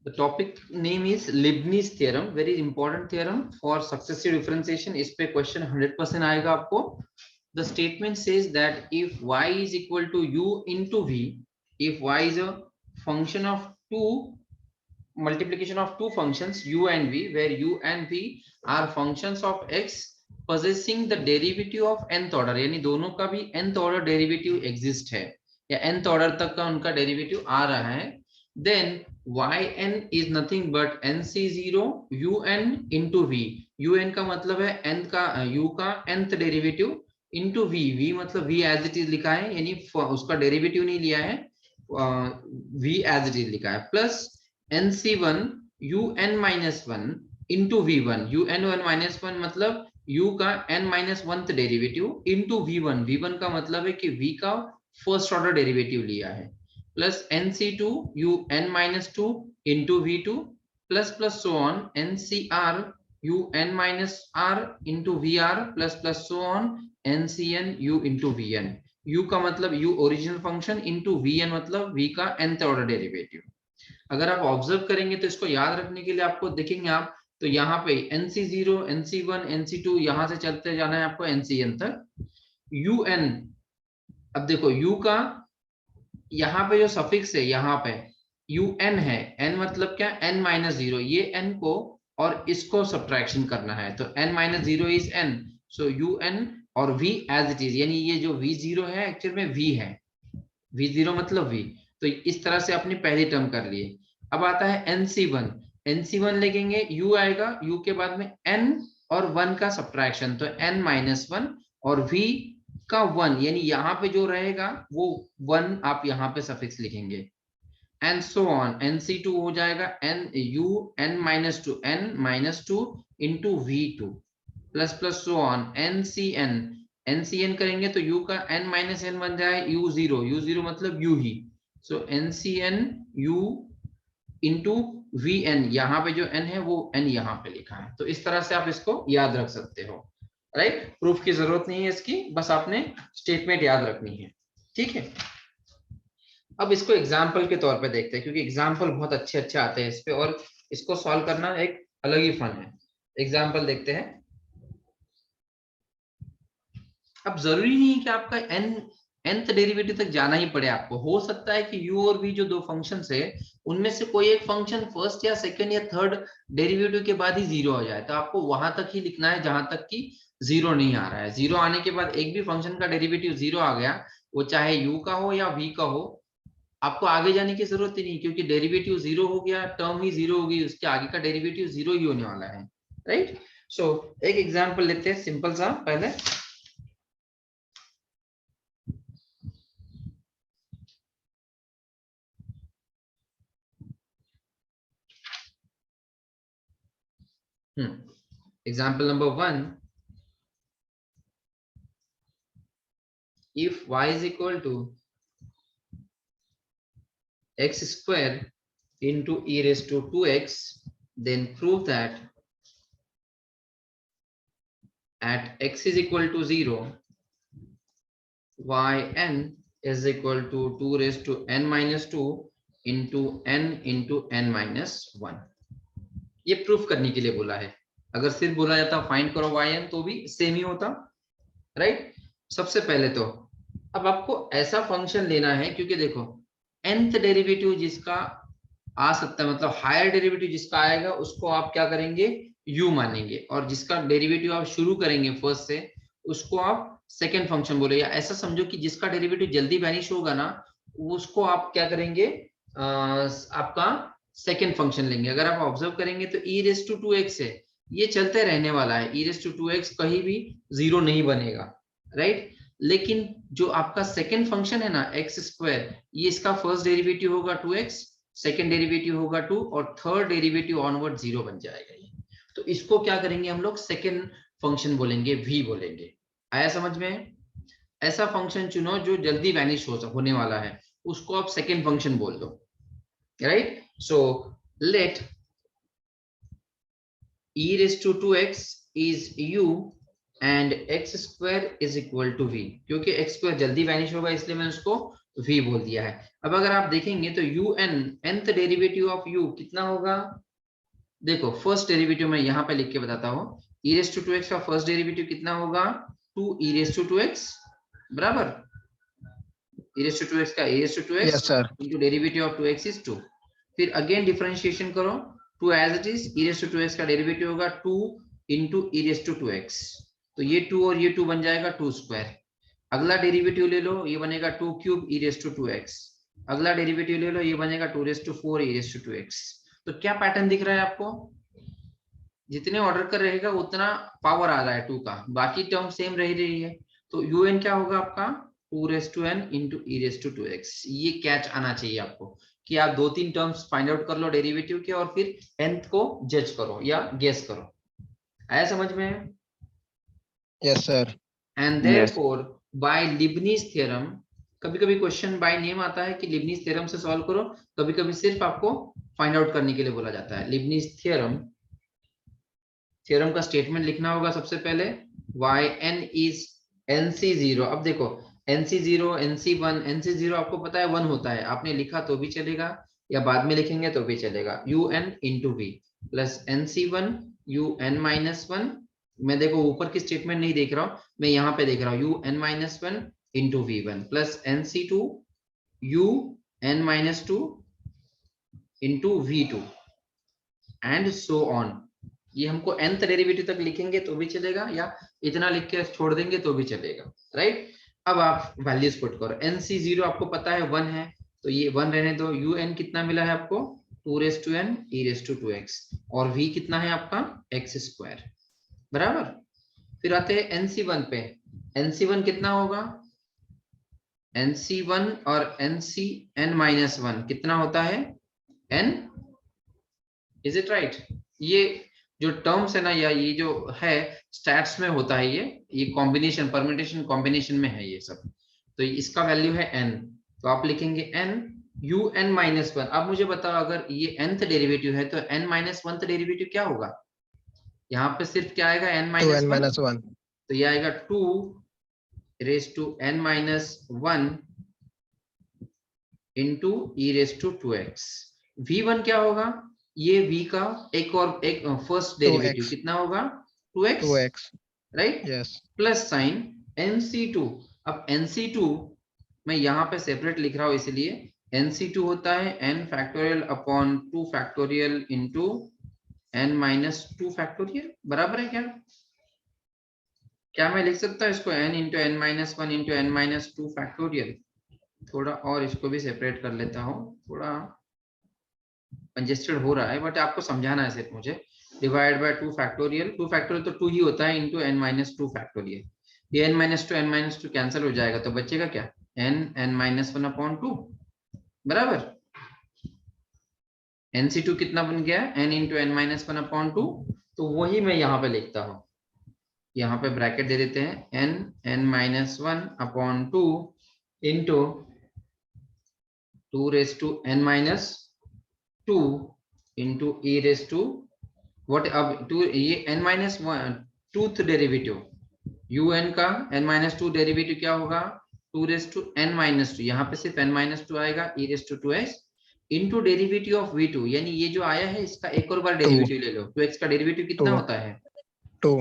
The topic name is Leibniz theorem, very important theorem for successive differentiation. इस पे question 100% आएगा आपको. The statement says that if y is equal to u into v, if y is a function of two multiplication of two functions u and v, where u and v are functions of x possessing the derivative of nth order, यानी दोनों का भी nth order derivative exist है या nth order तक का उनका derivative आ रहा है, then yn is nothing but nc0 un into v. un का मतलब है n का u का nth derivative into v. v मतलब v as it is लिखा है, यानी उसका derivative नहीं लिया है, v as it is लिखा है, plus nc1 un minus 1 into v1. un minus 1 मतलब u का n minus 1th derivative into v1. v1 का मतलब है कि v का फर्स्ट ऑर्डर डेरिवेटिव लिया है, plus nc2 un minus 2 into v2 plus plus so on ncr un minus r into vr plus plus so on ncn u into vn. u का मतलब u original function into vn मतलब v का nth order derivative. अगर आप observe करेंगे तो इसको याद रखने के लिए आपको देखेंगे आप तो यहाँ पे nc0 nc1 nc2 यहाँ से चलते जाना है आपको ncn तक. un, अब देखो u का यहाँ पे जो सफिक्स है यहाँ पे un है, n मतलब क्या n माइनस 0, ये n को और इसको सब्ट्रैक्शन करना है तो n minus 0 is n, so un और v एज इट इज, यानी ये जो v0 है एक्चुअल में v है, v0 मतलब v. तो इस तरह से अपनी पहली टर्म कर लिए. अब आता है nc1, nc1 लिखेंगे u आएगा, u के बाद में n और 1 का सब्ट्रैक्शन तो n माइनस 1 और v का 1, यानी यहाँ पे जो रहेगा वो 1 आप यहाँ पे सफिक्स लिखेंगे एंड सो ऑन. nc2 हो जाएगा n u n minus 2 n minus 2 into v2 plus plus so on ncn. ncn करेंगे तो u का n minus n बन जाए u0, u0 मतलब u ही, सो ncn u into vn, यहाँ पे जो n है वो n यहाँ पे लिखा है. तो इस तरह से आप इसको याद रख सकते हो, राइट. प्रूफ की जरूरत नहीं है इसकी, बस आपने स्टेटमेंट याद रखनी है, ठीक है. अब इसको एग्जाम्पल के तौर पे देखते हैं क्योंकि एग्जाम्पल बहुत अच्छे अच्छे आते हैं इस पे और इसको सॉल्व करना एक अलग ही फन है. एग्जाम्पल देखते हैं. अब जरूरी नहीं है कि आपका nth डेरिवेटिव तक जाना ही पड़े आपको. हो सकता है कि u और v जो दो फंक्शंस है उनमें से कोई एक फंक्शन फर्स्ट या सेकंड या थर्ड डेरिवेटिव के बाद ही जीरो हो जाए, तो आपको वहां तक ही लिखना है जहां तक कि जीरो नहीं आ रहा है. जीरो आने के बाद एक भी फंक्शन का डेरिवेटिव जीरो आ गया, वो चाहे u का हो या v का हो, आपको आगे जाने की जरूरत ही नहीं, क्योंकि डेरिवेटिव जीरो हो गया, टर्म ही जीरो हो गई, उसके आगे का डेरिवेटिव जीरो ही होने वाला है, राइट. सो एक एग्जांपल लेते हैं सिंपल सा पहले. Example number 1. If y is equal to x square into e raised to 2x, then prove that at x is equal to 0, yn is equal to 2 raised to n minus 2 into n minus 1. ये proof करने के लिए बोला है. अगर सिर्फ बोला जाता फाइंड करो yn तो भी सेम ही होता, राइट. सबसे पहले तो अब आपको ऐसा फंक्शन लेना है क्योंकि देखो nth डेरिवेटिव जिसका आ सकता है, मतलब हायर डेरिवेटिव जिसका आएगा उसको आप क्या करेंगे u मानेंगे, और जिसका डेरिवेटिव आप शुरू करेंगे फर्स्ट से उसको आप सेकेंड फंक्शन बोले, या ऐसा समझो कि जिसका डेरिवेटिव जल्दी वैनिश होगा ना उसको आप क्या करेंगे आपका सेकेंड फंक्शन लेंगे. अगर आप ऑब्जर्व करेंगे तो e रेज टू 2x है, ये चलते रहने वाला है, e रेज टू 2x कहीं भी जीरो नहीं बनेगा, राइट. लेकिन जो आपका सेकेंड फंक्शन है ना एक्स स्क्वायर, ये इसका फर्स्ट डेरिवेटिव होगा 2x, सेकेंड डेरिवेटिव होगा 2 और थर्ड डेरिवेटिव ऑनवर्ड 0 बन जाएगा ये. तो इसको क्या करेंगे हम लोग सेकेंड फंक्शन बोलेंगे, v बोलेंगे. आया समझ में. ऐसा फंक्शन चुनो जो जल्दी वैनिश होने वाला है, उसको आप सेकेंड फंक्शन बोल दो, right. So let e raised to 2x is u and x square is equal to v. क्योंकि x स्क्वायर जल्दी वैनिश होगा इसलिए मैंने उसको v बोल दिया है। अब अगर आप देखेंगे तो un nth derivative of u कितना होगा, देखो फर्स्ट डेरिवेटिव मैं यहाँ पे लिख के बताता हूँ, e रेस टू 2x का फर्स्ट डेरिवेटिव कितना होगा 2 e रेस टू 2x बराबर, e रेस टू 2x का e raise to 2x yes sir. into derivative of 2x is 2। फिर अगेन डिफरेंशिएशन करो 2 as it is, e raise to 2x का derivative होगा 2 into e raise to 2x, तो ये 2 और ये 2 बन जाएगा 2 स्क्वायर। अगला डेरिवेटिव ले लो, ये बनेगा 2 cube e raise to 2x। अगला डेरिवेटिव ले लो, ये बनेगा 2 raise to 4 e raise to 2x। तो क्या पैटर्न दिख रहा है आपको, जितने ऑर्डर कर रहेगा उतना पावर आ रहा है 2 का, बाकी टर्म सेम रह रही है। तो un क्या होगा आपका 2 raise to n into e raise to 2x। ये कैच आना चाहिए आपको कि आप 2-3 टर्म्स फाइंड आउट कर लो डेरिवेटिव के और फिर nth को जज करो या गेस करो। आया समझ में? Yes sir. And therefore by Leibniz theorem, कभी कभी क्वेश्चन बाय नेम आता है कि लिबनीज थ्योरम से सॉल्व करो, कभी कभी सिर्फ आपको फाइंड आउट करने के लिए बोला जाता है। लिबनीज थ्योरम, थ्योरम का स्टेटमेंट लिखना होगा सबसे पहले, yn इज nc0। अब देखो nc0 nc1 nc0 आपको पता है 1 होता है, आपने लिखा तो भी चलेगा या बाद में लिखेंगे तो भी चलेगा, un into v plus nc1 un minus 1। मैं देखो ऊपर की स्टेटमेंट नहीं देख रहा हूं, मैं यहाँ पे देख रहा हूँ un minus 1 into v1 plus nc2 un minus 2 into v2 and so on. ये हमको nth डेरिवेटिव तक लिखेंगे तो भी चलेगा या इतना लिख के छोड़ देंगे तो भी चलेगा, राइट। अब आप वैल्यूज पुट करो, nc0 आपको पता है 1 है तो ये 1 रहने दो, un कितना मिला है आपको 2 raise to n e raise to 2x और v कितना है आपका x स्क्वायर बराबर। फिर आते हैं nc1 पे, nc1 कितना होगा nc1 और n माइनस 1 कितना होता है n, इज इट राइट। ये जो टर्म्स है ना या ये जो है स्टैट्स में होता है, ये कॉम्बिनेशन परम्यूटेशन कॉम्बिनेशन में है ये सब, तो इसका वैल्यू है n, तो आप लिखेंगे n un माइनस 1। अब मुझे बताओ अगर ये nth डेरिवेटिव है तो n माइनस 1th डेरिवेटिव क्या होगा, यहाँ पे सिर्फ क्या आएगा n माइनस 1, तो ये आएगा 2 raise to n minus 1 into e raise to 2x। v1 क्या होगा, ये v का एक फर्स्ट डेरिवेटिव कितना होगा 2x right, yes plus sign nc2। अब nc2 मैं यहाँ पे सेपरेट लिख रहा हूँ इसलिए nc2 होता है n factorial upon 2 factorial into n minus 2 factorial बराबर है क्या, क्या मैं लिख सकता हूँ इसको n into n minus 1 into n minus 2 factorial. थोड़ा और इसको भी सेपरेट कर लेता हूँ, थोड़ा कंजेस्टेड हो रहा है बट आपको समझाना है सिर्फ मुझे। डिवाइड बाय 2 फैक्टोरियल, 2 फैक्टोरियल तो 2 ही होता है इंटू n माइनस 2 फैक्टोरियल, ये n माइनस 2 कैंसिल हो जाएगा तो बचेगा क्या n माइनस 1 अपॉन 2 बराबर। nc2 कितना बन गया n into n minus 1 upon 2, तो वही मैं यहाँ पे लिखता हूँ, यहाँ पे ब्रैकेट दे देते हैं n minus 1 upon 2 into 2 raise to n minus 2 into e raise to what, अब 2 ये n minus 2th derivative un का n माइनस 2 डेरिवेटिव क्या होगा 2 रेस टू n माइनस 2, यहाँ पे सिर्फ n माइनस 2 आएगा e raise to 2x into derivative of v2, यानी ये जो आया है इसका एक और बार डेरिवेटिव ले लो, 2x का डेरिवेटिव कितना होता है 2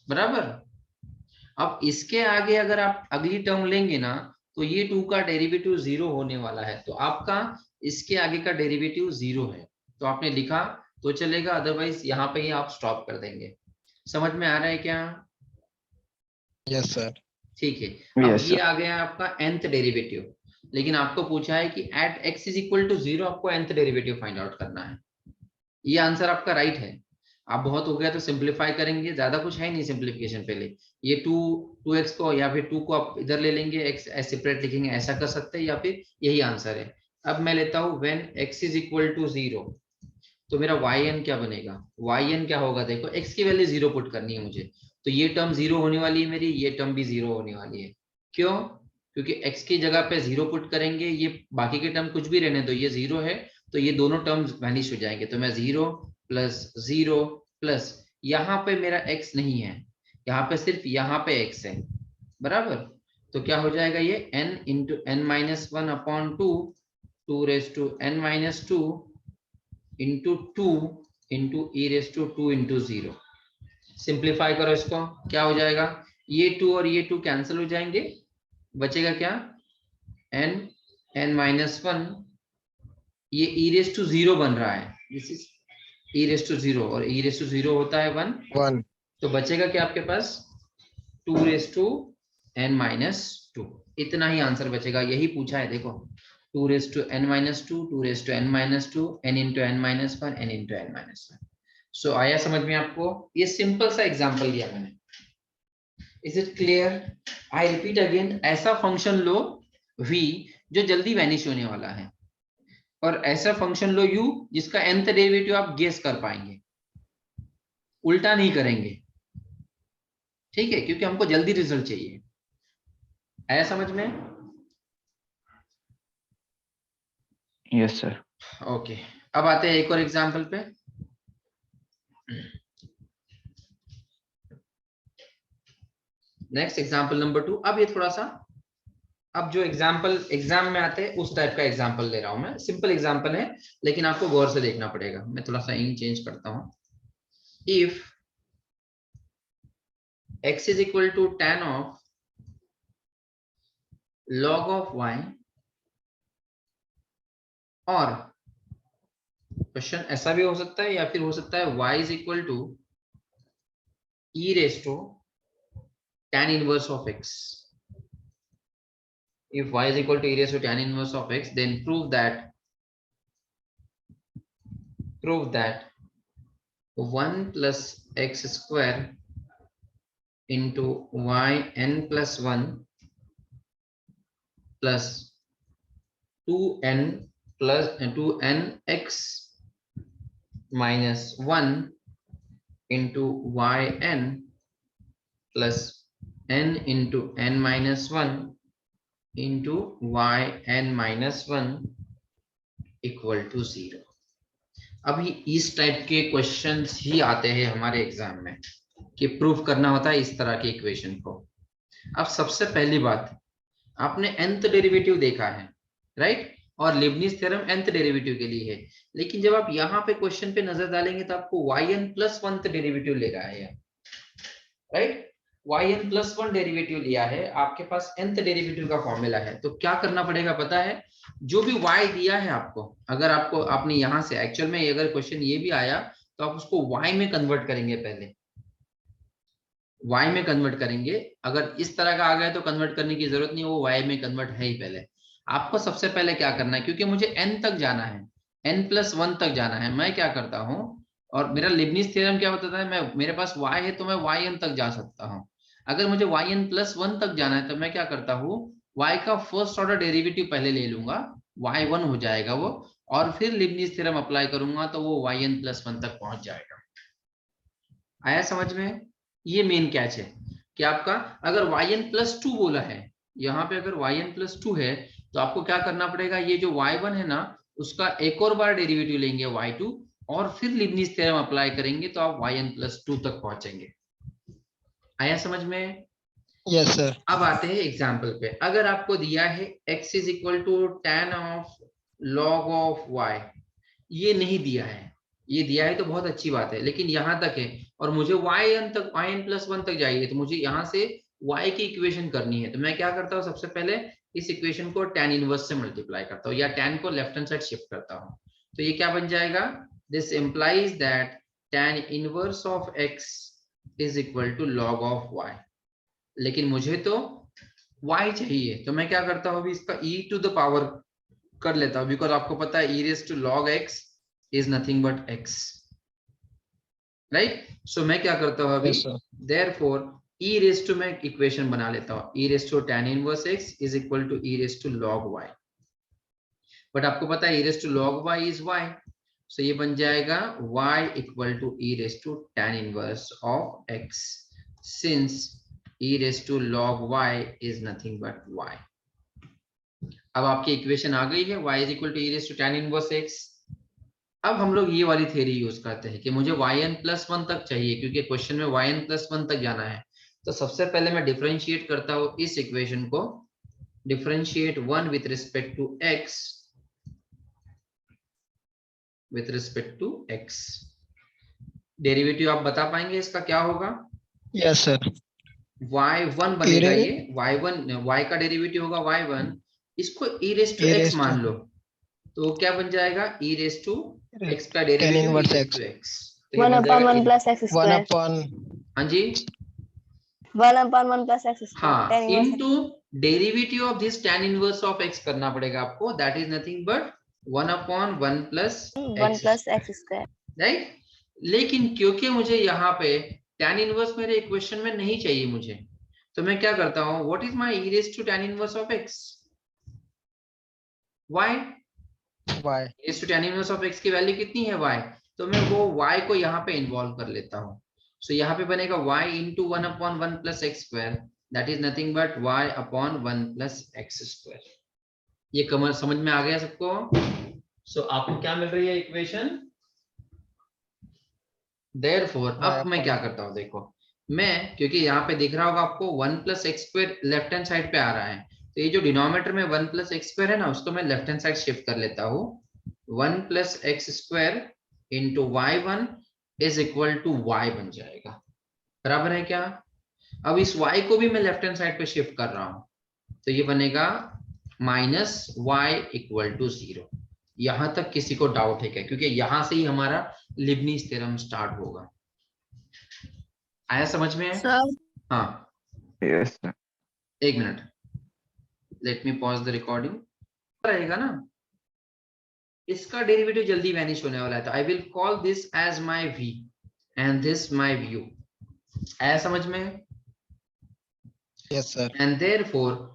बराबर। अब इसके आगे अगर आप अगली टर्म लेंगे ना तो ये 2 का डेरिवेटिव 0 होने वाला है, तो आपका इसके आगे का डेरिवेटिव 0 है, तो आपने लिखा तो चलेगा, अदरवाइज यहाँ पे ही आप स्टॉप कर देंगे। समझ में आ रहा है क्या? Yes sir. ठीक है, अब ये आ गया आपका nth डेरिवेटिव, लेकिन आपको पूछा है कि at x is equal to 0 आपको nth डेरिवेटिव फाइंड आउट करना है। ये आंसर आपका राइट है। आप बहुत हो गया तो सिंप्लीफाई करेंगे, ज्यादा कुछ है नहीं सिंप्लीफिकेशन, पहले ये 2x को या फिर 2 को आप इधर ले लेंगे, x सेपरेट लिखेंगे, ऐसा कर सकते हैं या फिर यही आंसर है। अब मैं लेता हूं when x is equal to 0, तो मेरा yn क्या बनेगा, yn क्या होगा, देखो x की वैल्यू 0 पुट करनी है मुझे, तो ये टर्म 0 होने वाली है मेरी, ये टर्म भी 0 होने वाली है। क्यों? क्योंकि x की जगह पे 0 पुट करेंगे, ये बाकी के टर्म कुछ भी रहने दो, ये 0 है तो ये दोनों टर्म्स वैनिश हो जाएंगे, तो मैं 0 प्लस 0 प्लस यहाँ पे मेरा x नहीं है, यहाँ पे सिर्फ यहाँ पे x है बराबर, तो क्या हो जाएगा ये n into n minus one upon two, two raise to n minus two into two into e raise to two into zero. Simplify करो इसको, क्या हो जाएगा, ये टू और ये टू कैंसिल हो जाएंगे, बचेगा क्या n माइनस वन, ये ई रेस टू जीरो बन रहा है, this is e raise to zero, और ई रेस टू जीरो होता है वन, 1. तो बचेगा क्या आपके पास two raise to n minus two, इतना ही आंसर बचेगा, यही पूछा है देखो, two raise to n minus two, two raise to n minus two, n into n minus one, n into n minus one. So आया समझ में आपको, ये सिंपल सा एग्जांपल दिया मैंने, is it clear? I repeat again, ऐसा function लो v जो जल्दी वैनिश होने वाला है, और ऐसा फंक्शन लो u जिसका nth डेरिवेटिव आप गेस कर पाएंगे, उल्टा नहीं करेंगे, ठीक है, क्योंकि हमको जल्दी रिजल्ट चाहिए। आया समझ में? Yes sir. ओके, अब आते हैं एक और एग्जांपल पे। Next example number 2। अब ये थोड़ा सा, अब जो एग्जांपल एग्जाम में आते हैं उस टाइप का एग्जांपल ले रहा हूं मैं, सिंपल एग्जांपल है लेकिन आपको गौर से देखना पड़ेगा, मैं थोड़ा सा इंक चेंज करता हूं। If x is equal to tan of log of y, और क्वेश्चन ऐसा भी हो सकता है या फिर हो सकता है y is equal to e raise to tan inverse of x। If y is equal to e raised to tan inverse of x, then prove that 1 plus x square into y n plus 1 plus 2n plus 2n x minus 1 into y n plus n into n minus 1 into y n minus 1 equal to 0। अभी इस type के questions ही आते हैं हमारे exam में, कि proof करना होता है इस तरह के इक्वेशन को। अब सबसे पहली बात, आपने nth डेरिवेटिव देखा है, राइट, और लिबनिज थ्योरम nth डेरिवेटिव के लिए है, लेकिन जब आप यहाँ पे क्वेश्चन पे नजर डालेंगे तो आपको yn प्लस 1th डेरिवेटिव ले रहा है, राइट, yn प्लस 1 डेरिवेटिव लिया है, आपके पास nth डेरिवेटिव का फॉर्मूला है, तो क्या करना पड़ेगा पता है, जो भी y दिया है आपको, अगर आपको आपने यहां से एक्चुअल में अगर क्वेश्चन ये भी आया तो आप उसको y में कन्वर्ट करेंगे, पहले y में कन्वर्ट करेंगे, अगर इस तरह का आ गया तो कन्वर्ट करने की जरूरत नहीं, वो y में कन्वर्ट है ही। पहले आपको सबसे पहले क्या करना है, क्योंकि मुझे n तक जाना है, n प्लस 1 तक जाना है, मैं क्या करता हूँ, और मेरा लिबनिज थ्योरम क्या होता है, मैं मेरे पास y है तो मैं yn तक जा सकता हूँ, अगर मुझे yn प्लस 1 तक जाना है तो मैं क्या करता हूँ, y का फर्स्ट ऑर्डर डेरिवेटिव पहले ले लूंगा, y1 हो जाएगा वो, और फिर लिबनिज थ्योरम अप्लाई करूंगा तो वो yn प्लस 1 तक पहुंच जाएगा। आया समझ में? ये मेन कैच है कि आपका अगर yn प्लस 2 बोला है, यहाँ पे अगर yn प्लस 2 है तो आपको क्या करना पड़ेगा, ये जो y1 है ना उसका एक और बार डेरिवेटिव लेंगे y2, और फिर लिबनिज थ्योरम अप्लाई करेंगे तो आप yn प्लस 2 तक पहुंचेंगे। आया समझ में? Yes, sir. अब आते हैं एग्जाम्पल पे, अगर आपको दिया है x is equal to tan of log of y, ये नहीं दिया है, ये दिया है तो बहुत अच्छी बात है, लेकिन यहाँ तक है और मुझे yn तक yn प्लस 1 तक जाइए, तो मुझे यहाँ से y की इक्वेशन करनी है, तो मैं क्या करता हूँ, सबसे पहले इस इक्वेशन को tan इनवर्स से मल्टीप्लाई करता हूँ, या tan को लेफ्ट हैंड साइड शिफ्ट करता हूँ, तो ये क्या बन जाएगा, this implies that tan inverse of x is equal to log of y, लेकिन मुझे तो y चाहिए, तो मैं क्या करता हूँ, अभी इसका e टू द पावर कर लेता हूँ, बिकॉज आपको पता है e raise to log x is nothing but x, right. So मैं क्या करता हूँ अभी, Yes, sir. Therefore e raise to मैं इक्वेशन बना लेता हूँ, e raise to tan inverse x is equal to e raise to log y, but आपको पता है e raise to log y is y, so ये बन जाएगा y equal to e raise to tan inverse of x, since e raised to log y is nothing but y। अब आपकी equation आ गई है, y is equal to e raised to tan inverse x। अब हम लोग ये वाली theory use करते हैं कि मुझे yn प्लस 1 तक चाहिए, क्योंकि क्वेश्चन में yn प्लस 1 तक जाना है, तो सबसे पहले मैं डिफरेंशिएट करता हूं इस इक्वेशन को, differentiate 1 with respect to x, with respect to x। Derivative आप बता पाएंगे इसका क्या होगा? Yes, sir. y1 बनेगा ये, y का डेरिवेटिव होगा y1, इसको e raise to E x raised to मान लो, तो क्या बन जाएगा? e रेस टू x का tan derivative inverse e raise x. To x, तो ये 1 बन upon जाएगा 1 plus x 1 square. upon हाँ जी 1 upon 1 plus x square. हाँ, Tan inverse into derivative of this tan inverse of x करना पड़ेगा आपको, that is nothing but 1 upon 1 plus 1 plus x square. Right. लेकिन क्योंकि मुझे यहाँ पे tan इनवर्स मेरे इक्वेशन में नहीं चाहिए मुझे, तो मैं क्या करता हूँ, what is my e raise to tan inverse of x? y y. Raise to tan inverse of x की वैल्यू कितनी है? y, तो मैं वो y को यहाँ पे इन्वॉल्व कर लेता हूँ। सो यहाँ पे बनेगा y into 1 upon 1 plus x square, that is nothing but y upon 1 plus x square. ये कमर समझ में आ गया सबको? सो आपको क्या मिल रही है इक्वेशन? Therefore, अब मैं क्या करता हूँ, देखो मैं, क्योंकि यहाँ पे दिख रहा होगा आपको 1 plus x square left hand side पे आ रहा है, तो ये जो डिनोमिनेटर में 1 प्लस एक्स स्क्वायर है ना, उसको मैं लेफ्ट हैंड साइड शिफ्ट कर लेता हूँ। 1 plus x square into y1 is equal to y बन जाएगा, बराबर है क्या? अब इस y को भी मैं लेफ्ट हैंड साइड पे शिफ्ट कर रहा हूँ, तो ये बनेगा माइनस y इक्वल टू 0। यहां तक किसी को डाउट है क्या? क्योंकि यहां से ही हमारा लिबनीज थ्योरम स्टार्ट होगा। आया समझ में? Sir, हाँ Yes, sir. एक minute, let me pause the recording. रहेगा ना, इसका डेरिवेटिव जल्दी वैनिश होने वाला है, तो I will call this as my v and this my view. आया समझ में? Yes, sir. एंड देयरफॉर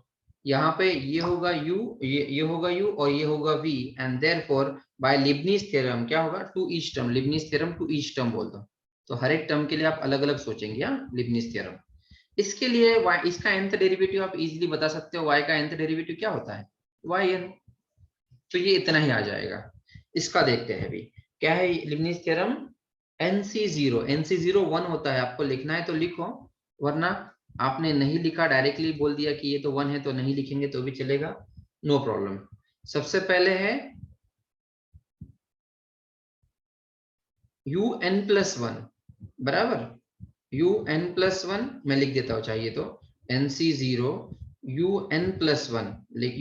यहाँ पे ये होगा u, ये होगा u और ये होगा v, and therefore by Leibniz theorem क्या होगा? To each term, Leibniz theorem to each term बोल दो, तो हर एक टर्म के लिए आप अलग अलग सोचेंगे। हाँ, लिबनीज थ्योरम। इसके लिए y, इसका nth डेरिवेटिव आप इजीली बता सकते हो, y का nth डेरिवेटिव क्या होता है? yn, तो ये इतना ही आ जाएगा। इसका देखते हैं अभी क्या है लिबनीज थ्योरम। nc0 1 होता है, आपको लिखना है तो लिखो, वरना आपने नहीं लिखा, डायरेक्टली बोल दिया कि ये तो 1 है, तो नहीं लिखेंगे तो भी चलेगा, नो प्रॉब्लम। सबसे पहले है un+1 बराबर, un+1 मैं लिख देता हूँ चाहिए तो, nc0 un+1,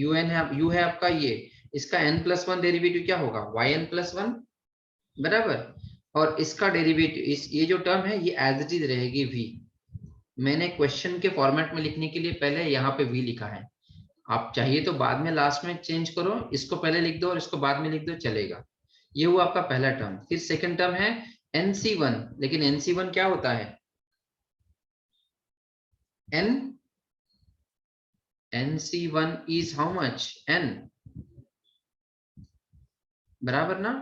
un है, u है आपका ये, इसका n+1 डेरिवेटिव क्या होगा? yn+1 बराबर, और इसका डेरिवेटिव इस ये जो टर्म है ये एज इट इज रहेगी v। मैंने क्वेश्चन के फॉर्मेट में लिखने के लिए पहले यहाँ पे v लिखा है, आप चाहिए तो बाद में लास्ट में चेंज करो, इसको पहले लिख दो और इसको बाद में लिख दो, चलेगा। ये हुआ आपका पहला टर्म। फिर सेकंड टर्म है nc1, लेकिन nc1 क्या होता है? nc1 is how much? n, बराबर ना?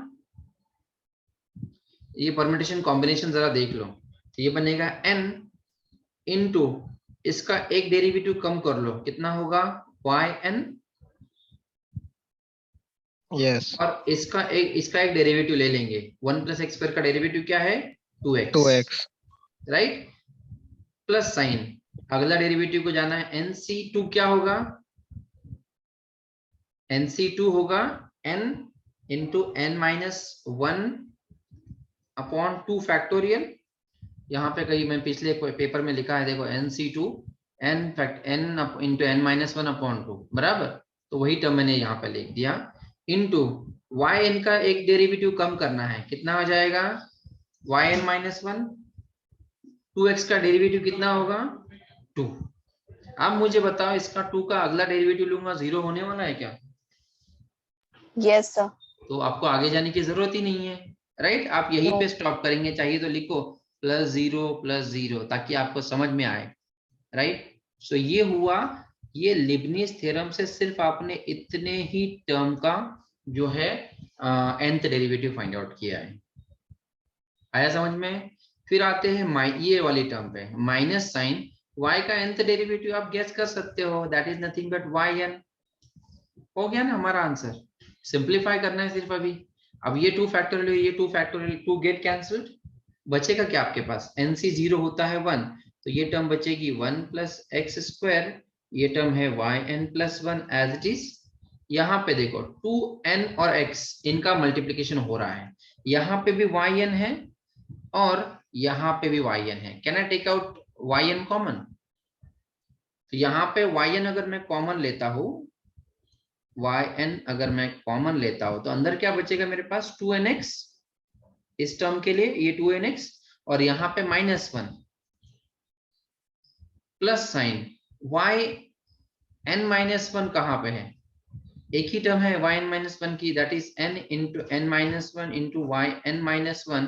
ये परम्यूटेशन कॉम्बिनेशन जरा देख लो, तो ये बनेगा n इंटू इसका एक डेरिवेटिव कम कर लो, कितना होगा? yn, Yes. और इसका एक डेरिवेटिव ले लेंगे, 1 प्लस एक्स स्क्वायर का डेरिवेटिव क्या है? 2x, 2x. Right, plus sign, अगला डेरिवेटिव को जाना है, nc2 क्या होगा? nc2 होगा n into n-1 upon 2 factorial. यहाँ पे कहीं मैं पिछले पेपर में लिखा है, देखो nc2 n into n-1 upon 2 बराबर, तो वही टर्म मैंने यहाँ पे लिख दिया, इंटू yn का एक डेरिवेटिव कम करना है, कितना हो जाएगा? yn-1, 2x का डेरिवेटिव कितना होगा? 2। अब मुझे बताओ इसका 2 का अगला डेरिवेटिव लूंगा, 0 होने वाला है क्या? yes, sir. तो आपको आगे जाने की जरूरत ही नहीं है, राइट? आप यहीं पे स्टॉप करेंगे, चाहिए तो लिखो +0 ताकि आपको समझ में आए, राइट? सो ये हुआ, ये लिबनीज थ्योरम से सिर्फ आपने इतने ही टर्म का जो है nth डेरिवेटिव फाइंड आउट किया है। आया समझ में? फिर आते हैं ये वाली टर्म पे, माइनस साइन, y का nth डेरिवेटिव आप गेस कर सकते हो, that is nothing but yn। हो गया ना हमारा आंसर? सिंप्लीफाई करना है सिर्फ अभी। अब ये 2 फैक्टोरियल, ये 2 फैक्टोरियल, 2 गेट कैंसल्ड, बचेगा क्या आपके पास? nc0 होता है 1, तो ये टर्म बचेगी 1 प्लस एक्स स्क्वायर, ये टर्म है yn+1 एज इट इज। यहाँ पे देखो 2n और x इनका मल्टीप्लीकेशन हो रहा है, यहाँ पे भी yn है और यहाँ पे भी yn है। Can I take out yn common? तो यहाँ पे yn अगर मैं कॉमन लेता हूँ, yn अगर मैं कॉमन लेता हूँ तो अंदर क्या बचेगा मेरे पास 2nx, इस टर्म के लिए ये 2nx, और यहाँ पे -1 प्लस साइन yn-1 कहाँ पे है? एक ही टर्म है yn-1 की, that is n into n-1 into yn-1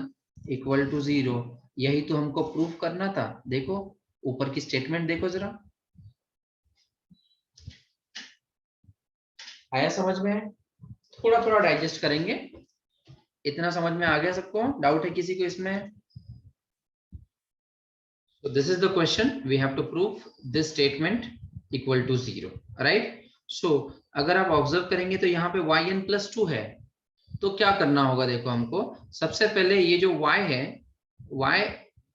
equal to 0। यही तो हमको प्रूफ करना था। देखो ऊपर की स्टेटमेंट देखो जरा, आया समझ में? थोड़ा थोड़ा डाइजेस्ट करेंगे। इतना समझ में आ गया सबको? डाउट है किसी को इसमें? So this is the question, we have to prove this statement equal to 0, right? So अगर आप ऑब्जर्व करेंगे तो यहाँ पे yn+2 है, तो क्या करना होगा? देखो हमको सबसे पहले ये जो y है, y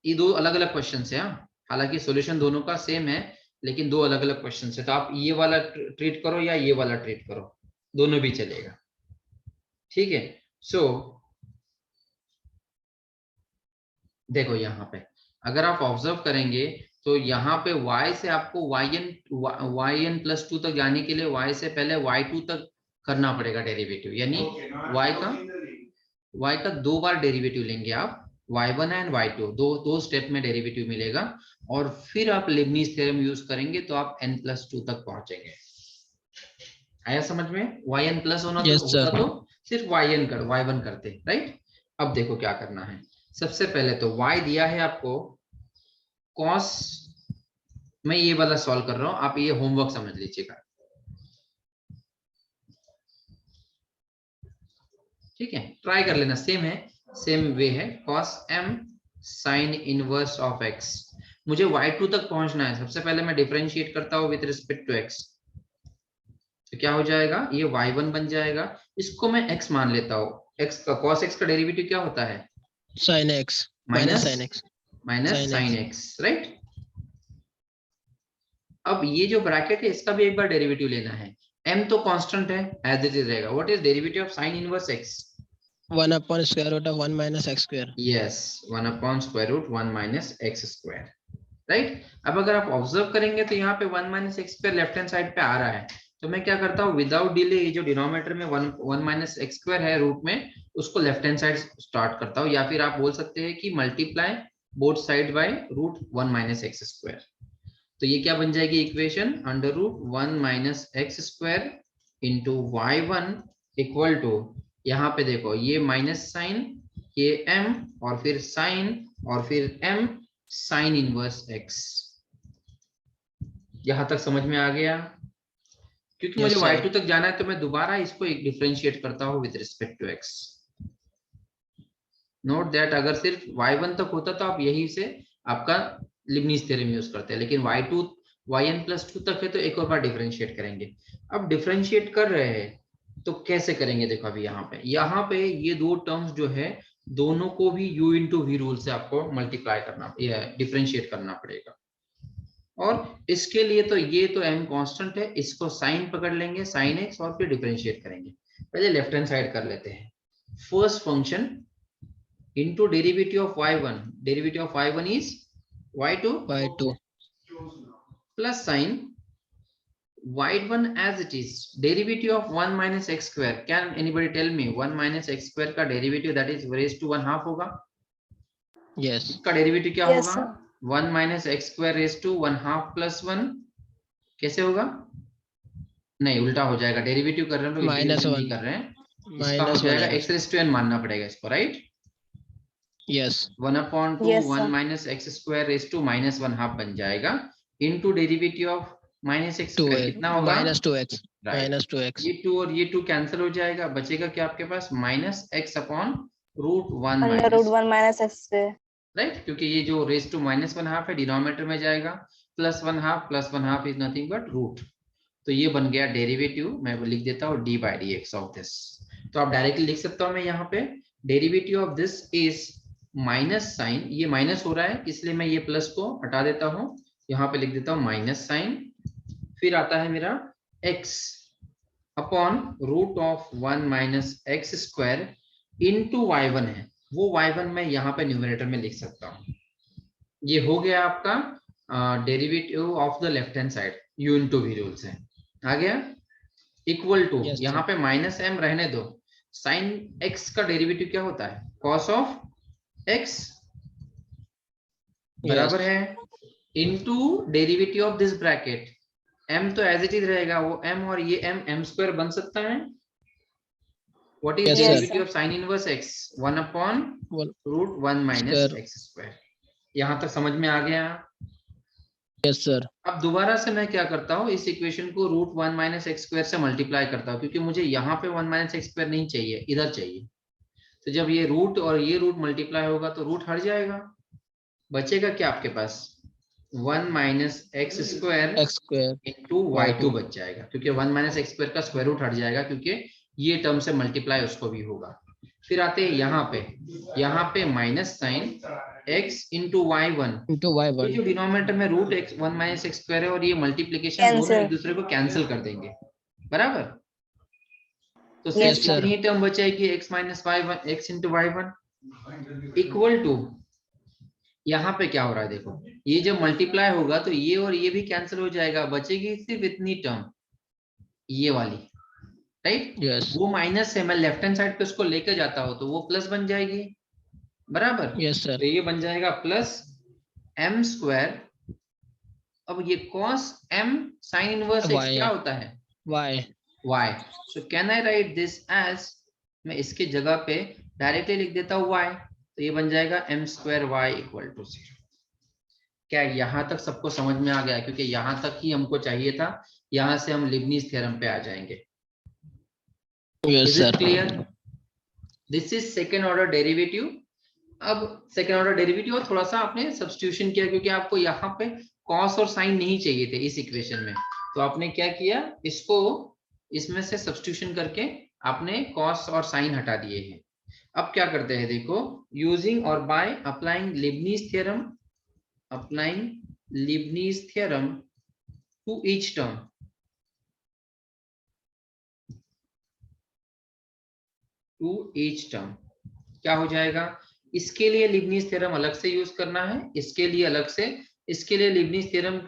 ये दो अलग अलग क्वेश्चन है, हालांकि सॉल्यूशन दोनों का सेम है लेकिन दो अलग अलग क्वेश्चन है। तो आप ये वाला ट्रीट करो या ये वाला ट्रीट करो, दोनों भी चलेगा, ठीक है। सो देखो यहाँ पे अगर आप ऑब्जर्व करेंगे तो यहाँ पे y से आपको yn+2 तक जाने के लिए y से पहले y2 तक करना पड़ेगा डेरिवेटिव, यानी y का 2 बार डेरिवेटिव लेंगे आप, y1 एंड y2, दो स्टेप में डेरिवेटिव मिलेगा, और फिर आप लेबनीज थ्योरम यूज करेंगे तो आप n+2 तक पहुंचेंगे। आया समझ में? yn+ होना होता तो सिर्फ y1 करते, राइट? अब देखो क्या करना है। सबसे पहले तो y दिया है आपको cos, मैं ये वाला सॉल्व कर रहा हूं, आप ये होमवर्क समझ लीजिएगा, ठीक है? ट्राई कर लेना, सेम है, सेम वे है। cos m sin inverse of x, मुझे y2 तक पहुंचना है। सबसे पहले मैं डिफरेंशिएट करता हूं विद रिस्पेक्ट टू x, तो क्या हो जाएगा? ये y1 बन जाएगा, इसको मैं x मान लेता हूं। x का cos x का डेरिवेटिव क्या होता है? sin x minus sin sin x, right? अब ये जो ब्रैकेट है इसका भी एक बार डेरिवेटिव लेना है। m तो कांस्टेंट है, एज इट इज रहेगा। What is derivative of sin इनवर्स x? 1/√1 - x²। Yes, 1/√1 - x², right? अब अगर आप ऑब्जर्व करेंगे तो यहाँ पे 1 - x² लेफ्ट हैंड साइड पे आ रहा है, तो मैं क्या करता हूँ, विदाउट डिले ये जो डिनोमिनेटर में 1 - x² है रूट में, उसको लेफ्ट हैंड साइड स्टार्ट करता हूँ, या फिर आप बोल सकते हैं कि multiply both side by √1 - x²। तो ये क्या बन जाएगी equation? √1 - x² into y1 equal to, यहाँ पे देखो ये माइनस साइन, ये m और फिर साइन और फिर m साइन इनवर्स x। यहां तक समझ में आ गया? क्योंकि मुझे y2 तक जाना है तो मैं दोबारा इसको एक डिफरेंशिएट करता हूँ with respect to x। Note that अगर सिर्फ y1 तक होता तो आप यही से आपका लिबनीज थ्योरम यूज करते हैं, लेकिन yn+2 तक है तो एक और बार डिफरेंशिएट करेंगे। अब डिफरेंशिएट कर रहे हैं तो कैसे करेंगे? देखो अभी यहाँ पे ये दो टर्म्स जो है दोनों को भी u इंटू वी रूल से आपको मल्टीप्लाई करना, डिफरेंशिएट करना पड़ेगा। और इसके लिए तो ये तो m कांस्टेंट है, इसको साइन पकड़ लेंगे, साइन x, और फिर डिफरेंशिएट करेंगे। पहले लेफ्ट हैंड साइड कर लेते हैं। First function into derivative of y1, derivative of y1 is y2 plus sign y1 as it is, derivative of 1 - x²। Can anybody tell me 1 - x² का derivative that is raised to 1/2 होगा? Yes का derivative क्या Yes, होगा? 1 - x² raised to 1/2 plus 1। कैसे होगा? नहीं, उल्टा हो जाएगा। डेरिवेटिव कर रहे हैं तो इंटीग्रेशन नहीं कर रहे हैं, इसका हो जाएगा x raised to n मानना पड़ेगा इसको, right? Yes 1/2 Yes, sir. 1 - x² raised to -1/2 बन जाएगा, इनटू डेरिवेटिव ऑफ -x²। कितना होगा? -2x Right. -2x ये 2 और ये 2 कैंसिल हो जाएगा, बचेगा क्या आपके पास? -x/√1 √1 - x²। राइट, क्योंकि ये जो रेज टू -1/2 है डिनोमिनेटर में जाएगा, +1/2 इज नथिंग बट रूट। तो ये बन गया डेरिवेटिव। मैं लिख देता हूँ d/dx ऑफ दिस। तो आप डायरेक्टली लिख सकता हूँ मैं यहाँ पे, derivative of this is minus sine, ये माइनस हो रहा है इसलिए मैं ये प्लस को हटा देता हूं, यहाँ पे लिख देता हूं माइनस साइन। फिर आता है मेरा x upon root of 1 minus x square into y1 है, वो y1 मैं यहाँ पे न्यूमरेटर में लिख सकता हूँ। ये हो गया आपका derivative of the left hand side, u into v rule से आ गया। इक्वल टू Yes, यहाँ पे माइनस m रहने दो, साइन x का डेरिवेटिव क्या होता है, कॉस ऑफ x बराबर Yes. है into derivative of this bracket, m तो एज इट इज रहेगा, वो m और ये m स्क्वायर बन सकता है। What is Yes, sir. Derivative of sine inverse x, 1 upon One root 1 minus square. X square. यहाँ तक समझ में आ गया। Yes, sir. अब दोबारा से मैं क्या करता हूँ, इस इक्वेशन को रूट 1 माइनस एक्स स्क्वायर से मल्टीप्लाई करता हूँ, क्योंकि मुझे यहाँ पे 1 माइनस एक्स स्क्वायर नहीं चाहिए, इधर चाहिए। तो जब ये रूट और ये रूट मल्टीप्लाई होगा तो रूट हट जाएगा, बचेगा क्या आपके पास, 1 minus x square X square. Into y2 बच जाएगा, क्योंकि 1 माइनस एक्स स्क्वायर का स्क्वायर रूट हट जाएगा, क्योंकि ये टर्म से मल्टीप्लाई उसको भी होगा। फिर आते हैं यहाँ पे minus sine x into y1, Into ये Y1. जो डिनोमिनेटर में root x 1 minus x square है और ये मल्टीप्लीकेशन दोनों Cancel. एक दूसरे को कैंसिल कर देंगे, बराबर। तो Yes, सिर्फ sir. इतनी टर्म बचेगी x minus y1, x into y1 equal to, यहाँ पे क्या हो रहा है देखो, ये जब मल्टीप्लाई होगा तो ये और ये भी कैंसिल हो जाएगा, बचेगी सिर्फ इतनी टर्म, ये वाली, राइट। Yes. वो माइनस है, मैं लेफ्ट हैंड साइड पे उसको लेकर जाता हूँ तो वो प्लस बन जाएगी, बराबर। Yes, sir. तो ये बन जाएगा प्लस m स्क्वायर। अब ये cos m sin इनवर्स x Y. क्या होता है, Y. y। So can I write this as, मैं इसके जगह पे डायरेक्टली लिख देता हूँ y, तो ये बन जाएगा m square y equal to 0। क्या यहाँ तक सबको समझ में आ गया, क्योंकि यहाँ तक ही हमको चाहिए था, यहाँ से हम लिबनीज थ्योरम पे आ जाएंगे। Yes, is sir. It clear? This is second order derivative. अब सेकेंड ऑर्डर डेरिवेटिव थोड़ा सा आपने सब्स्टिट्यूशन किया, क्योंकि आपको यहाँ पे कॉस और साइन नहीं चाहिए थे इस इक्वेशन में, तो आपने क्या किया, इसको इसमें से सब्स्टिट्यूशन करके आपने कॉस और साइन हटा दिए हैं। अब क्या करते हैं देखो, यूजिंग और by applying Leibniz theorem, applying Leibniz theorem to each term, to each term क्या हो जाएगा, इसके लिए लिबनीज थ्योरम अलग से यूज करना है, इसके लिए अलग से, इसके लिए लिबनीज थ्योरम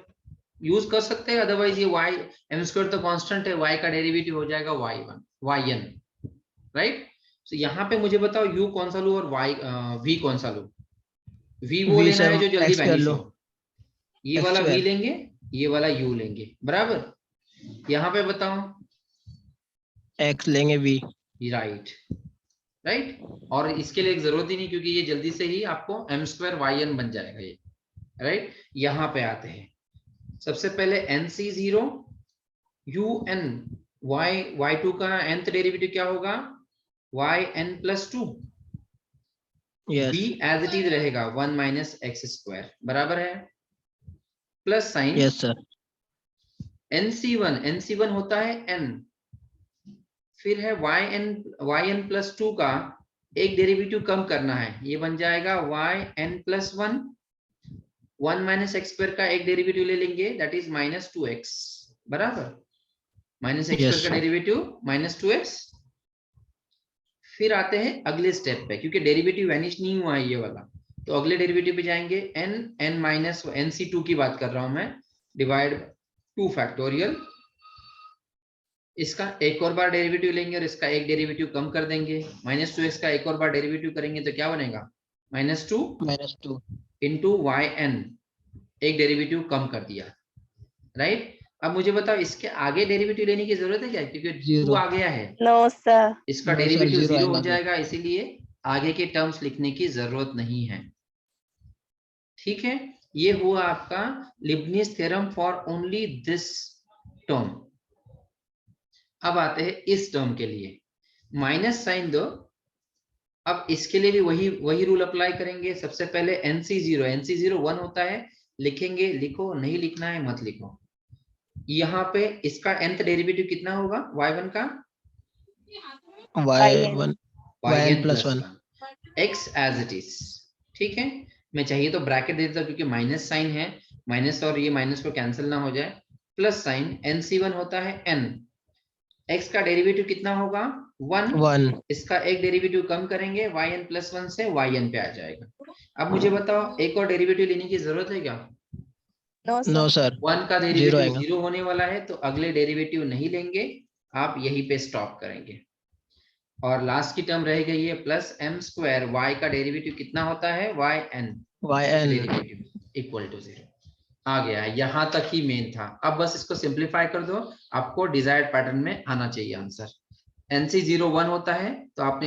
यूज कर सकते हैं, अदरवाइज ये y m स्क्वायर तो कांस्टेंट है, y का डेरिवेटिव हो जाएगा yn, राइट। तो यहाँ पे मुझे बताओ u कौन सा लूं और v कौन सा लूं। v वो V, लेना sir. है जो जल्दी X square वैनिश लो. हो, ये X वाला v square. लेंगे, ये वाला u लेंगे, बराबर। यहाँ पे बताओ, X लेंगे V. Right, right. और इसके लिए एक जरूरत ही नहीं, क्योंकि ये जल्दी से ही आपको m स्क्वायर yn बन जाएगा ये, राइट। यहाँ पे आते हैं, सबसे पहले nc0 un y2 का nth डेरिवेटिव क्या होगा, yn plus 2, Yes. b as it is रहेगा 1 माइनस एक्स स्क्वायर, बराबर है, plus sign Yes, sir. nc1 होता है n, फिर है yn प्लस 2 का एक डेरिवेटिव कम करना है, ये बन जाएगा yn plus 1, 1 minus x square का एक डेरिवेटिव ले लेंगे, दैट इज माइनस 2x, बराबर। माइनस एक्स Yes, स्क्वायर का sir. Derivative minus 2x। फिर आते हैं अगले स्टेप पे, क्योंकि डेरिवेटिव वैनिश नहीं हुआ है ये वाला, तो अगले डेरिवेटिव पे जाएंगे, n माइनस nc2 की बात कर रहा हूं मैं, डिवाइड 2 फैक्टोरियल, इसका एक और बार डेरिवेटिव लेंगे और इसका एक डेरिवेटिव कम कर देंगे, माइनस 2x का एक और बार डेरिवेटिव करेंगे तो क्या बनेगा, -2 -2. इंटू yn, एक डेरिवेटिव कम कर दिया, राइट। अब मुझे बताओ इसके आगे डेरिवेटिव लेने की जरूरत है क्या, क्योंकि 2 Zero. आ गया है, No, sir. इसका No, sir, डेरिवेटिव zero 0 हो आएगा। जाएगा, इसीलिए आगे के टर्म्स लिखने की जरूरत नहीं है, ठीक है। ये हुआ आपका Leibniz theorem for only this term. अब आते हैं इस टर्म के लिए, माइनस साइन दो, अब इसके लिए भी वही रूल अप्लाई करेंगे। सबसे पहले nc0 1 होता है, लिखेंगे, लिखो, नहीं लिखना है मत लिखो। यहाँ पे इसका nth डेरिवेटिव कितना होगा y1 का, Y1. yn plus 1. x as it is, ठीक है, मैं चाहिए तो ब्रैकेट दे देता हूं, क्योंकि माइनस साइन है, माइनस और ये माइनस को कैंसिल ना हो जाए, प्लस साइन NC1 होता है n, x का डेरिवेटिव कितना होगा 1, 1. इसका एक डेरिवेटिव कम करेंगे yn+1 से yn पे आ जाएगा। अब मुझे बताओ एक और डेरिवेटिव लेने की जरूरत है क्या? No, sir. No sir. 1 का 0 डेरिवेटिव आएगा. 0 होने वाला है, तो अगले डेरिवेटिव नहीं लेंगे, आप यहीं पे स्टॉप करेंगे। और लास्ट की टर्म रह गई है प्लस m², y का डेरिवेटिव कितना होता है yn, yn. Derivative equal to 0 आ गया है। यहां तक ही मेन था, अब बस इसको सिंप्लीफाई कर दो, आपको डिजायर्ड पैटर्न में आना चाहिए आंसर। NC01 होता है, तो आप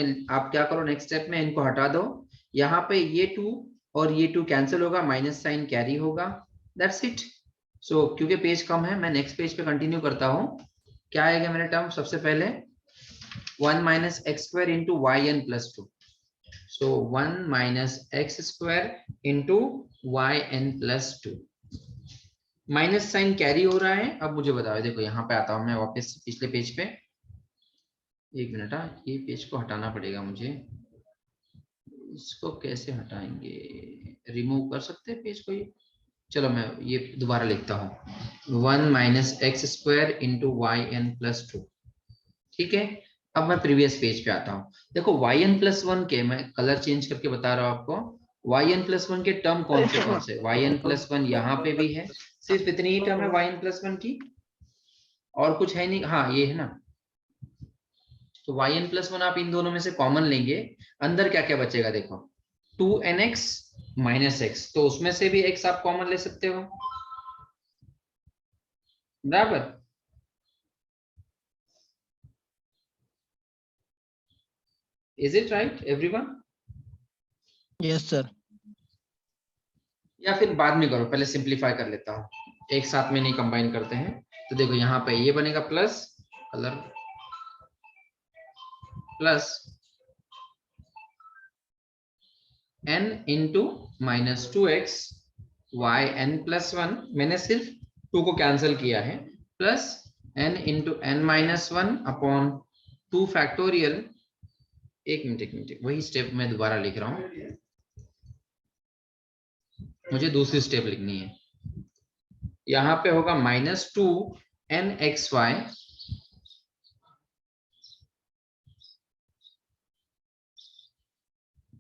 क्या करो नेक्स्ट स्टेप में, इनको हटा दो, यहाँ पे ये 2 और ये 2 कैंसिल होगा, माइनस साइन कैरी होगा, दैट्स इट। सो क्योंकि पेज कम है, मैं नेक्स्ट पेज पे कंटिन्यू करता हूँ। क्या आएगा मेरे टर्म? सबसे पहले 1 minus x square into yn+2, so 1 minus x square into yn+2, minus sine carry हो रहा है। अब मुझे बताओ, देखो यहाँ पे आता हूँ मैं वापस पिछले पेज पे, एक मिनट, ये पेज को हटाना पड़ेगा मुझे, इसको कैसे हटाएंगे? रिमूव कर सकते हैं पेज को ये? चलो मैं ये दोबारा लिखता हूँ, 1 minus x square into yn+2, ठीक है। अब मैं प्रीवियस पेज पे आता हूँ, देखो yn+1 के, मैं कलर चेंज करके बता रहा हूँ आपको, yn+1 के टर्म कौन से yn+1 यहाँ पे भी है, सिर्फ इतनी ही टर्म है yn+1 की, और कुछ है नहीं। हाँ ये है ना, तो yn+1 आप इन दोनों में से कॉमन लेंगे, अंदर क्या क्या बचेगा देखो, 2nx माइनस एक्स, तो उसमें से भी x आप कॉमन ले सकते हो, बराबर। Is it right everyone? Yes sir. या फिर बाद में करो, पहले सिंप्लीफाई कर लेता हूँ, एक साथ में नहीं कंबाइन करते हैं। तो देखो यहाँ पे ये बनेगा plus, colour plus n into minus 2x yn+1, मैंने सिर्फ 2 को कैंसिल किया है, plus n into n-1 upon 2 factorial. एक मिनट, वही स्टेप मैं दोबारा लिख रहा हूँ, मुझे दूसरी स्टेप लिखनी है। यहाँ पे होगा -2nxy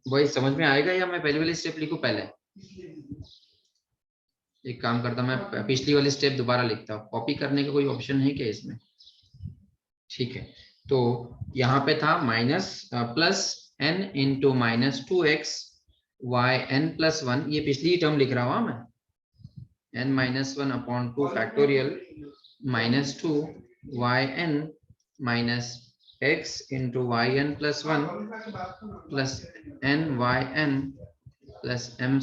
वही समझ में आएगा, या मैं पहले वाली स्टेप लिखूं? पहले एक काम करता हूं, मैं पिछली वाली स्टेप दोबारा लिखता हूँ, कॉपी करने का कोई ऑप्शन है क्या इसमें? ठीक है, तो यहाँ पे था plus n into -2x yn+1, ये पिछली टर्म लिख रहा हूँ मैं, n-1 upon 2 factorial -2 yn minus x into yn+1 plus nyn plus m²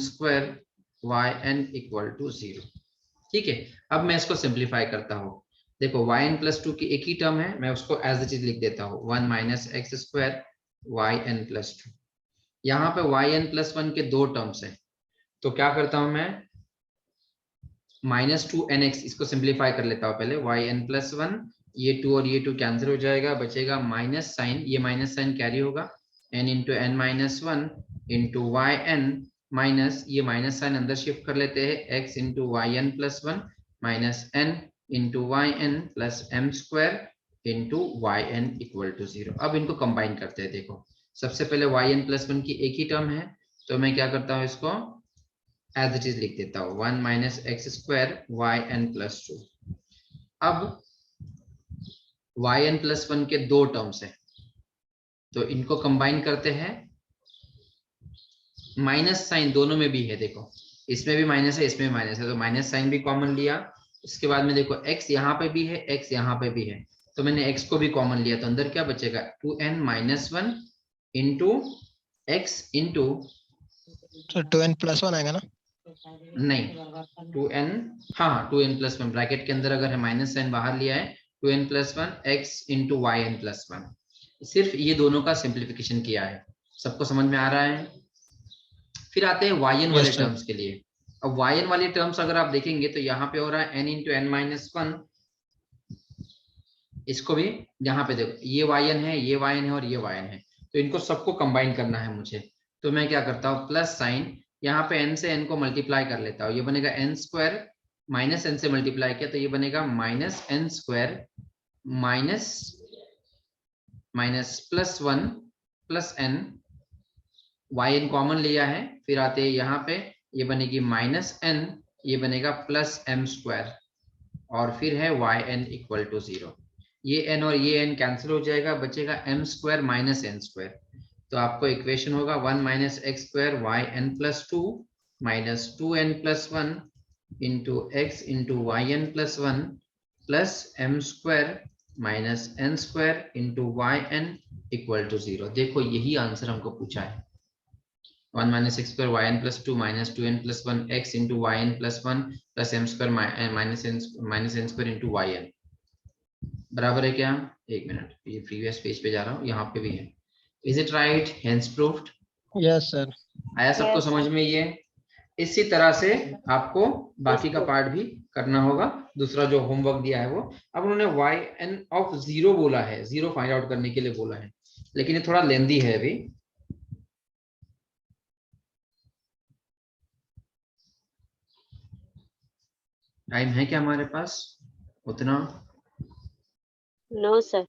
yn equal to 0। ठीक है, अब मैं इसको सिंप्लीफाई करता हूँ, देखो yn+2 की एक ही टर्म है, मैं उसको एज इट इज लिख देता हूँ, 1 माइनस एक्स स्क्वायर yn+2। यहाँ पे yn+1 के 2 टर्म्स है, तो क्या करता हूं मैं, -2nx, इसको सिंप्लीफाई कर लेता हूं पहले, yn+1, ये 2 और ये 2 कैंसिल हो जाएगा, बचेगा माइनस साइन, ये माइनस साइन कैरी होगा, n into n-1 into yn minus, ये माइनस साइन अंदर शिफ्ट कर लेते हैं, x into yn+1 minus n into yn plus m² into yn equal to 0। अब इनको कंबाइन करते हैं, देखो सबसे पहले yn+1 की एक ही टर्म है, तो मैं क्या करता हूँ, इसको एज इट इज लिख देता हूँ, 1 माइनस x² yn+2। अब yn+1 के 2 टर्म्स है, तो इनको कंबाइन करते हैं, माइनस साइन दोनों में भी है, देखो इसमें भी माइनस है, इसमें भी माइनस है, तो माइनस साइन भी कॉमन लिया। इसके बाद में देखो x यहाँ पे भी है, x यहाँ पे भी है, तो मैंने x को भी कॉमन लिया, तो अंदर क्या बचेगा, 2n-1 इंटू x इंटू, तो 2n+1 आएगा ना? नहीं 2n, हाँ 2n+1 ब्रैकेट के अंदर अगर है माइनस साइन बाहर लिया है, 2n+1 x इंटू yn+1, सिर्फ ये दोनों का सिंप्लीफिकेशन किया है। सबको समझ में आ रहा है? फिर आते हैं yn वाले टर्म्स के लिए। अब yn वाले टर्म्स अगर आप देखेंगे तो यहाँ पे हो रहा है n इंटू n-1, इसको भी यहाँ पे देखो, ये yn है, ये yn है और ये yn है, तो इनको सबको कंबाइन करना है मुझे। तो मैं क्या करता हूँ, प्लस साइन यहाँ पे n से n को मल्टीप्लाई कर लेता हूँ, ये बनेगा n स्क्वायर माइनस n से मल्टीप्लाई किया तो ये बनेगा minus n square minus minus plus 1 plus n, yn common लिया है, फिर आते हैं यहाँ पे, ये बनेगी माइनस n, ये बनेगा प्लस m स्क्वायर और फिर है yn इक्वल टू 0। ये n और ये n कैंसिल हो जाएगा, बचेगा m square minus n square. तो आपको इक्वेशन होगा 1 minus x square y n plus 2 minus 2n plus 1 into x into y n plus 1 plus m square minus n square into y n equal to 0। देखो यही answer हमको पूछा है, 1 minus x square y n plus 2 minus 2n plus 1 x into y n plus 1 plus m square minus n square into y n बराबर है क्या? एक minute, ये प्रीवियस पेज पे जा रहा हूँ, यहाँ पे भी है। Is it right? Hence proved? Yes sir. आया सबको Yes, समझ में? ये इसी तरह से आपको बाकी का पार्ट भी करना होगा, दूसरा जो होमवर्क दिया है वो। अब उन्होंने yn ऑफ 0 बोला है, 0 फाइंड आउट करने के लिए बोला है, लेकिन ये थोड़ा लेंदी है अभी। टाइम है क्या हमारे पास उतना? no sir.